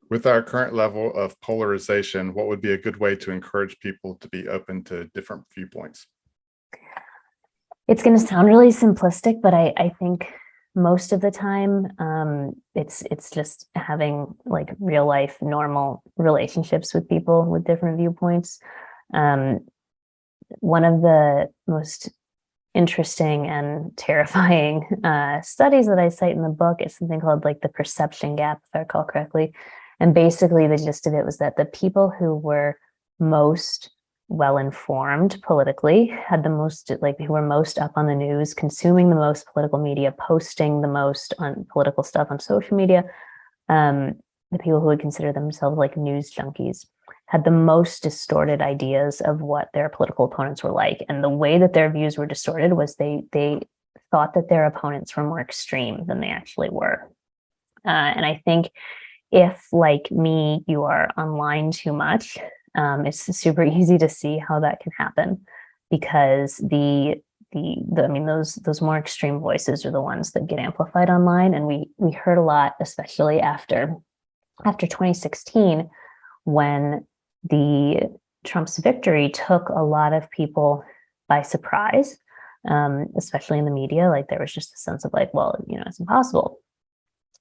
With our current level of polarization, what would be a good way to encourage people to be open to different viewpoints? It's going to sound really simplistic, but I think most of the time it's just having like real life normal relationships with people with different viewpoints. Um, One of the most interesting and terrifying studies that I cite in the book is something called like the perception gap, if I recall correctly. And basically, the gist of it was that the people who were most well informed politically had the most, like, who were most up on the news, consuming the most political media, posting the most on political stuff on social media, um, the people who would consider themselves like news junkies had the most distorted ideas of what their political opponents were like. And the way that their views were distorted was they thought that their opponents were more extreme than they actually were. And I think if, like me, you are online too much, it's super easy to see how that can happen because I mean those more extreme voices are the ones that get amplified online, and we heard a lot, especially after 2016, when the Trump's victory took a lot of people by surprise, especially in the media. Like there was just a sense of like, well, it's impossible.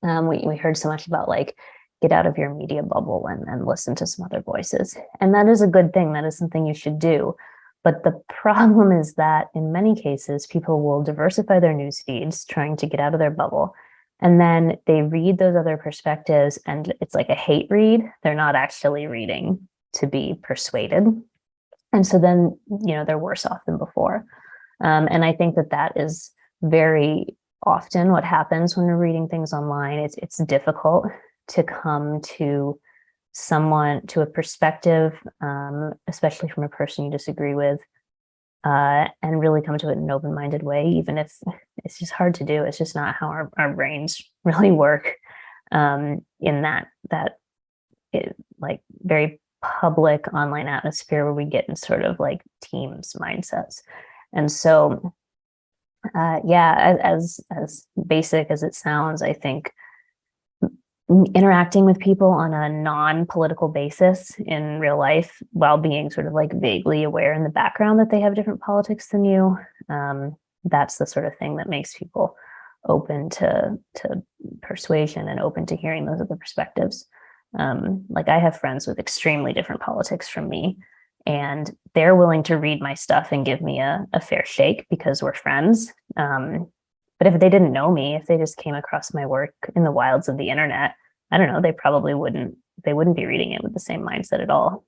We heard so much about like get out of your media bubble and listen to some other voices, and that is a good thing. That is something you should do. But the problem is that in many cases, people will diversify their news feeds, trying to get out of their bubble. And then they read those other perspectives, and it's like a hate read. They're not actually reading to be persuaded. And so then, they're worse off than before. And I think that that is very often what happens when we're reading things online. It's difficult to come to a perspective, especially from a person you disagree with, and really come to it in an open-minded way, even if it's just hard to do. It's just not how our brains really work, in that like very public online atmosphere where we get in sort of like teams mindsets. And so yeah, as basic as it sounds, I think interacting with people on a non-political basis in real life while being sort of like vaguely aware in the background that they have different politics than you, that's the sort of thing that makes people open to persuasion and open to hearing those other perspectives. Like I have friends with extremely different politics from me, and they're willing to read my stuff and give me a fair shake because we're friends. But if they didn't know me, if they just came across my work in the wilds of the internet, I don't know, they probably wouldn't be reading it with the same mindset at all.